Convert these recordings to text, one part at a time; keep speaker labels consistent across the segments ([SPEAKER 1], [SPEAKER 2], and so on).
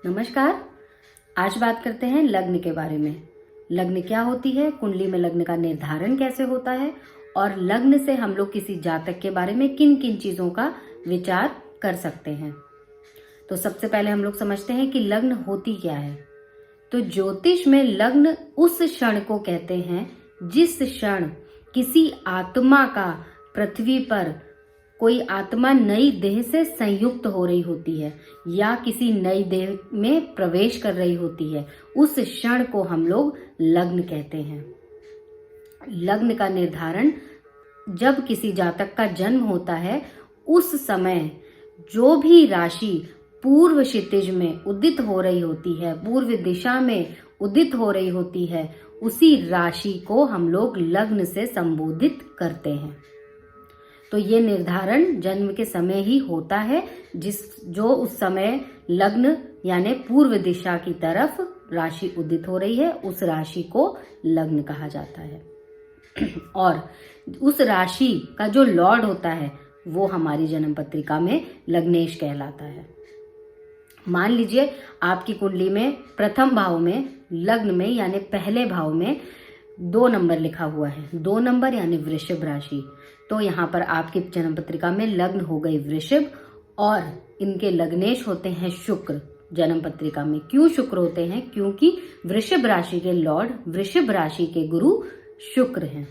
[SPEAKER 1] नमस्कार। आज बात करते हैं लग्न के बारे में। लग्न क्या होती है, कुंडली में लग्न का निर्धारण कैसे होता है और लग्न से हम लोग किसी जातक के बारे में किन किन चीजों का विचार कर सकते हैं। तो सबसे पहले हम लोग समझते हैं कि लग्न होती क्या है। तो ज्योतिष में लग्न उस क्षण को कहते हैं जिस क्षण किसी आत्मा का पृथ्वी पर कोई आत्मा नई देह से संयुक्त हो रही होती है या किसी नई देह में प्रवेश कर रही होती है, उस क्षण को हम लोग लग्न कहते हैं। लग्न का निर्धारण जब किसी जातक का जन्म होता है, उस समय जो भी राशि पूर्व क्षितिज में उदित हो रही होती है, पूर्व दिशा में उदित हो रही होती है, उसी राशि को हम लोग लग्न से संबोधित करते हैं। तो ये निर्धारण जन्म के समय ही होता है, जो उस समय लग्न यानी पूर्व दिशा की तरफ राशि उदित हो रही है, उस राशि को लग्न कहा जाता है। और उस राशि का जो लॉर्ड होता है वो हमारी जन्म पत्रिका में लग्नेश कहलाता है। मान लीजिए आपकी कुंडली में प्रथम भाव में लग्न में यानी पहले भाव में 2 नंबर लिखा हुआ है। 2 नंबर यानी वृषभ राशि। तो यहाँ पर आपकी जन्म पत्रिका में लग्न हो गई वृषभ और इनके लग्नेश होते हैं शुक्र। जन्म पत्रिका में क्यों शुक्र होते हैं? क्योंकि वृषभ राशि के लॉर्ड, वृषभ राशि के गुरु शुक्र हैं,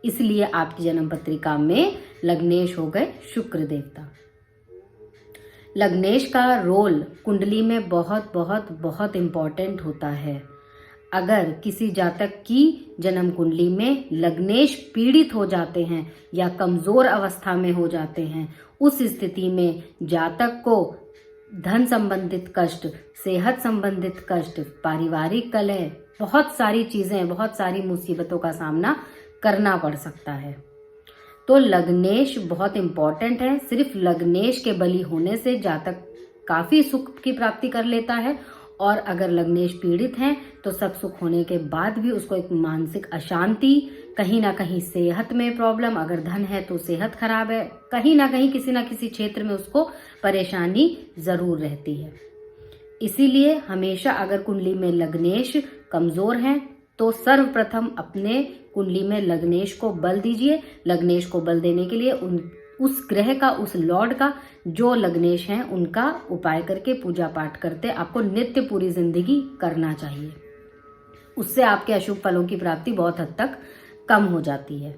[SPEAKER 1] इसलिए आपकी जन्म पत्रिका में लग्नेश हो गए शुक्र देवता। लग्नेश का रोल कुंडली में बहुत बहुत बहुत इंपॉर्टेंट होता है। अगर किसी जातक की जन्म कुंडली में लग्नेश पीड़ित हो जाते हैं या कमजोर अवस्था में हो जाते हैं, उस स्थिति में जातक को धन संबंधित कष्ट, सेहत संबंधित कष्ट, पारिवारिक कलह, बहुत सारी चीजें, बहुत सारी मुसीबतों का सामना करना पड़ सकता है। तो लग्नेश बहुत इंपॉर्टेंट है। सिर्फ लग्नेश के बलि होने से जातक काफी सुख की प्राप्ति कर लेता है, और अगर लग्नेश पीड़ित हैं तो सब सुख होने के बाद भी उसको एक मानसिक अशांति, कहीं ना कहीं सेहत में प्रॉब्लम, अगर धन है तो सेहत खराब है, कहीं ना कहीं किसी ना किसी क्षेत्र में उसको परेशानी जरूर रहती है। इसीलिए हमेशा अगर कुंडली में लग्नेश कमजोर हैं तो सर्वप्रथम अपने कुंडली में लग्नेश को बल दीजिए। लग्नेश को बल देने के लिए उस ग्रह का, उस लॉर्ड का जो लग्नेश हैं उनका उपाय करके पूजा पाठ करते आपको नित्य पूरी जिंदगी करना चाहिए। उससे आपके अशुभ फलों की प्राप्ति बहुत हद तक कम हो जाती है।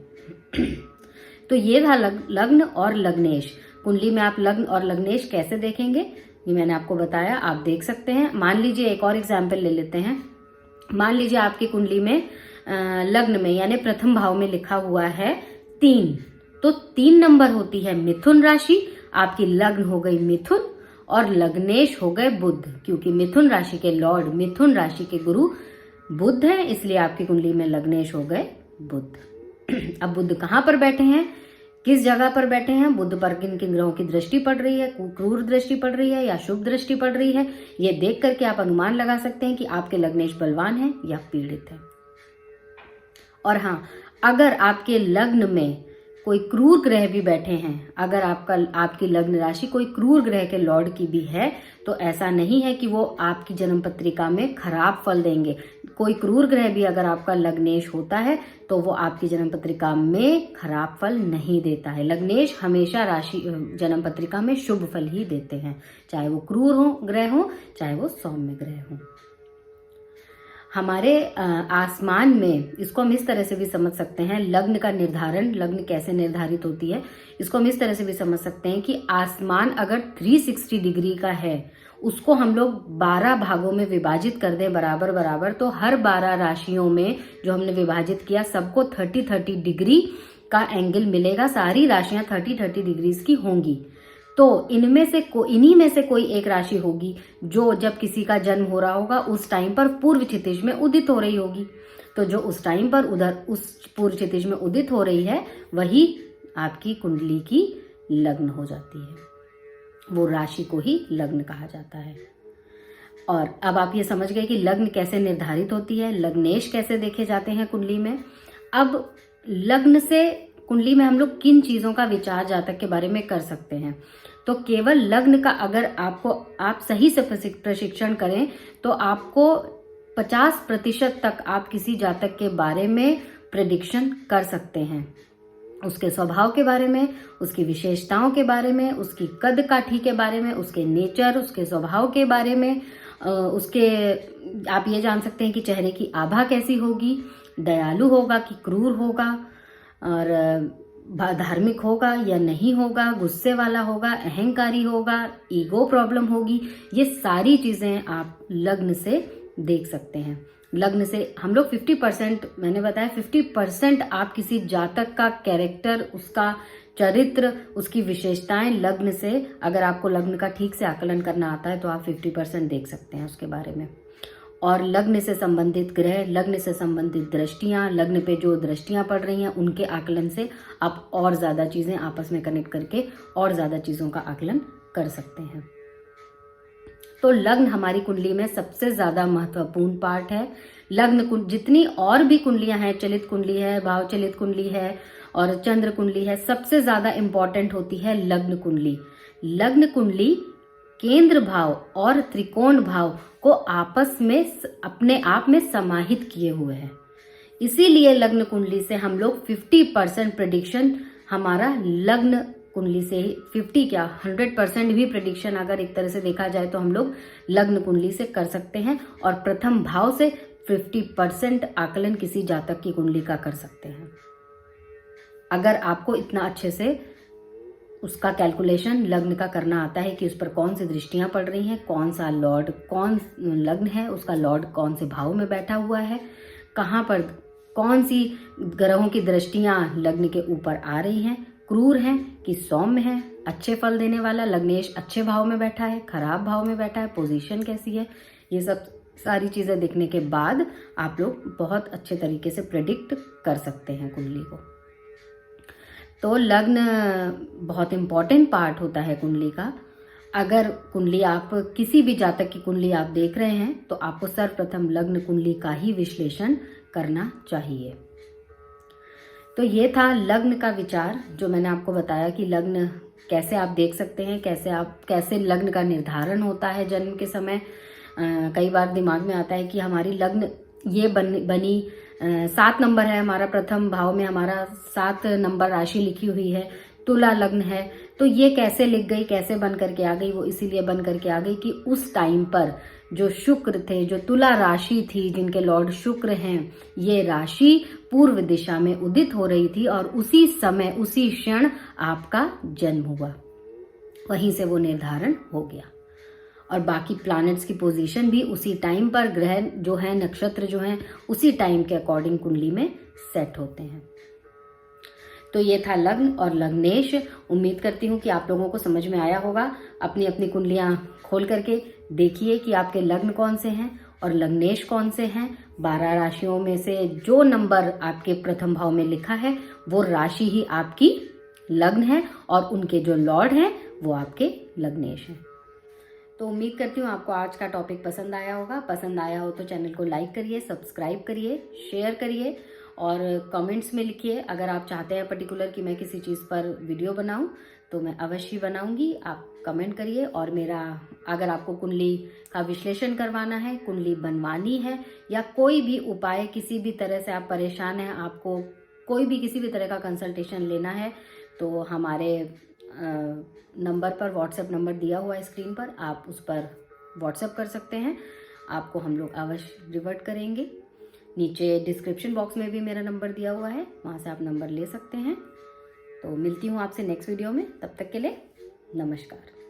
[SPEAKER 1] तो ये था लग्न और लग्नेश। कुंडली में आप लग्न और लग्नेश कैसे देखेंगे ये मैंने आपको बताया, आप देख सकते हैं। मान लीजिए एक और एग्जाम्पल ले लेते हैं। मान लीजिए आपकी कुंडली में लग्न में यानी प्रथम भाव में लिखा हुआ है 3, तो 3 नंबर होती है मिथुन राशि। आपकी लग्न हो गई मिथुन और लग्नेश हो गए बुध, क्योंकि मिथुन राशि के लॉर्ड, मिथुन राशि के गुरु बुध हैं, इसलिए आपकी कुंडली में लग्नेश हो गए बुध। अब बुध कहाँ पर बैठे हैं, किस जगह पर बैठे हैं, बुध पर किन किन ग्रहों की दृष्टि पड़ रही है, क्रूर दृष्टि पड़ रही है या शुभ दृष्टि पड़ रही है, ये देख करके आप अनुमान लगा सकते हैं कि आपके लग्नेश बलवान है या पीड़ित है। और हाँ, अगर आपके लग्न में कोई क्रूर ग्रह भी बैठे हैं, अगर आपकी लग्न राशि कोई क्रूर ग्रह के लॉर्ड की भी है, तो ऐसा नहीं है कि वो आपकी जन्म पत्रिका में खराब फल देंगे। कोई क्रूर ग्रह भी अगर आपका लग्नेश होता है तो वो आपकी जन्म पत्रिका में खराब फल नहीं देता है। लग्नेश हमेशा जन्म पत्रिका में शुभ फल ही देते हैं, चाहे वो क्रूर ग्रह हो, चाहे वो सौम्य ग्रह हो। हमारे आसमान में इसको हम इस तरह से भी समझ सकते हैं, लग्न का निर्धारण, लग्न कैसे निर्धारित होती है, इसको हम इस तरह से भी समझ सकते हैं कि आसमान अगर 360 डिग्री का है, उसको हम लोग 12 भागों में विभाजित कर दें बराबर बराबर, तो हर 12 राशियों में जो हमने विभाजित किया सबको 30-30 डिग्री का एंगल मिलेगा। सारी राशियां 30-30 डिग्री की होंगी। तो इन्हीं में से कोई एक राशि होगी जो जब किसी का जन्म हो रहा होगा उस टाइम पर पूर्व क्षितिज में उदित हो रही होगी। तो जो उस टाइम पर उस पूर्व क्षितिज में उदित हो रही है वही आपकी कुंडली की लग्न हो जाती है। वो राशि को ही लग्न कहा जाता है। और अब आप ये समझ गए कि लग्न कैसे निर्धारित होती है, लग्नेश कैसे देखे जाते हैं कुंडली में। अब लग्न से कुंडली में हम लोग किन चीजों का विचार जातक के बारे में कर सकते हैं। तो केवल लग्न का अगर आप सही से प्रशिक्षण करें तो आपको 50% तक आप किसी जातक के बारे में प्रेडिक्शन कर सकते हैं, उसके स्वभाव के बारे में, उसकी विशेषताओं के बारे में, उसकी कद काठी के बारे में, उसके नेचर, उसके स्वभाव के बारे में, उसके आप ये जान सकते हैं कि चेहरे की आभा कैसी होगी, दयालु होगा कि क्रूर होगा, और धार्मिक होगा या नहीं होगा, गुस्से वाला होगा, अहंकारी होगा, ईगो प्रॉब्लम होगी। ये सारी चीजें आप लग्न से देख सकते हैं। लग्न से हम लोग 50%, मैंने बताया 50% आप किसी जातक का कैरेक्टर, उसका चरित्र, उसकी विशेषताएं लग्न से, अगर आपको लग्न का ठीक से आकलन करना आता है तो आप 50% देख सकते हैं उसके बारे में। और लग्न से संबंधित ग्रह, लग्न से संबंधित दृष्टियां, लग्न पे जो दृष्टियां पड़ रही हैं उनके आकलन से आप और ज्यादा चीजें आपस में कनेक्ट करके और ज्यादा चीजों का आकलन कर सकते हैं। तो लग्न हमारी कुंडली में सबसे ज्यादा महत्वपूर्ण पार्ट है। लग्न जितनी और भी कुंडलियां हैं, चलित कुंडली है, भाव चलित कुंडली है और चंद्र कुंडली है, सबसे ज्यादा इंपॉर्टेंट होती है लग्न कुंडली। लग्न कुंडली केंद्र भाव और त्रिकोण भाव को आपस में अपने आप में समाहित किए हुए है। इसीलिए लग्न कुंडली से हम लोग 50% प्रेडिक्शन हमारा लग्न कुंडली से ही, 50 क्या 100% भी प्रेडिक्शन अगर एक तरह से देखा जाए तो हम लोग लग्न कुंडली से कर सकते हैं। और प्रथम भाव से 50% आकलन किसी जातक की कुंडली का कर सकते हैं, अगर आपको इतना अच्छे से उसका कैलकुलेशन लग्न का करना आता है कि उस पर कौन सी दृष्टियां पड़ रही हैं, कौन सा लॉर्ड, कौन लग्न है उसका लॉर्ड कौन से भाव में बैठा हुआ है, कहाँ पर कौन सी ग्रहों की दृष्टियां लग्न के ऊपर आ रही हैं, क्रूर है कि सौम्य है, अच्छे फल देने वाला, लग्नेश अच्छे भाव में बैठा है, खराब भाव में बैठा है, पोजीशन कैसी है, ये सब सारी चीजें देखने के बाद आप लोग बहुत अच्छे तरीके से प्रेडिक्ट कर सकते हैं कुंडली को। तो लग्न बहुत इंपॉर्टेंट पार्ट होता है कुंडली का। अगर कुंडली आप किसी भी जातक की कुंडली आप देख रहे हैं तो आपको सर्वप्रथम लग्न कुंडली का ही विश्लेषण करना चाहिए। तो ये था लग्न का विचार, जो मैंने आपको बताया कि लग्न कैसे आप देख सकते हैं, कैसे लग्न का निर्धारण होता है जन्म के समय। कई बार दिमाग में आता है कि हमारी लग्न ये बनी 7 नंबर है हमारा, प्रथम भाव में हमारा 7 नंबर राशि लिखी हुई है, तुला लग्न है, तो ये कैसे लिख गई, कैसे बन करके आ गई? वो इसीलिए बन करके आ गई कि उस टाइम पर जो शुक्र थे, जो तुला राशि थी, जिनके लॉर्ड शुक्र हैं, ये राशि पूर्व दिशा में उदित हो रही थी और उसी समय उसी क्षण आपका जन्म हुआ, वहीं से वो निर्धारण हो गया। और बाकी प्लैनेट्स की पोजीशन भी उसी टाइम पर, ग्रह जो है, नक्षत्र जो हैं, उसी टाइम के अकॉर्डिंग कुंडली में सेट होते हैं। तो ये था लग्न और लग्नेश। उम्मीद करती हूँ कि आप लोगों को समझ में आया होगा। अपनी अपनी कुंडलियां खोल करके देखिए कि आपके लग्न कौन से हैं और लग्नेश कौन से हैं। 12 राशियों में से जो नंबर आपके प्रथम भाव में लिखा है वो राशि ही आपकी लग्न है और उनके जो लॉर्ड हैं वो आपके लग्नेश हैं। तो उम्मीद करती हूँ आपको आज का टॉपिक पसंद आया होगा। पसंद आया हो तो चैनल को लाइक करिए, सब्सक्राइब करिए, शेयर करिए और कमेंट्स में लिखिए। अगर आप चाहते हैं पर्टिकुलर कि मैं किसी चीज़ पर वीडियो बनाऊं तो मैं अवश्य बनाऊंगी। आप कमेंट करिए। और मेरा, अगर आपको कुंडली का विश्लेषण करवाना है, कुंडली बनवानी है या कोई भी उपाय, किसी भी तरह से आप परेशान हैं, आपको कोई भी किसी भी तरह का कंसल्टेशन लेना है, तो हमारे नंबर पर, व्हाट्सएप नंबर दिया हुआ है स्क्रीन पर, आप उस पर व्हाट्सएप कर सकते हैं। आपको हम लोग अवश्य रिवर्ट करेंगे। नीचे डिस्क्रिप्शन बॉक्स में भी मेरा नंबर दिया हुआ है, वहाँ से आप नंबर ले सकते हैं। तो मिलती हूँ आपसे नेक्स्ट वीडियो में, तब तक के लिए नमस्कार।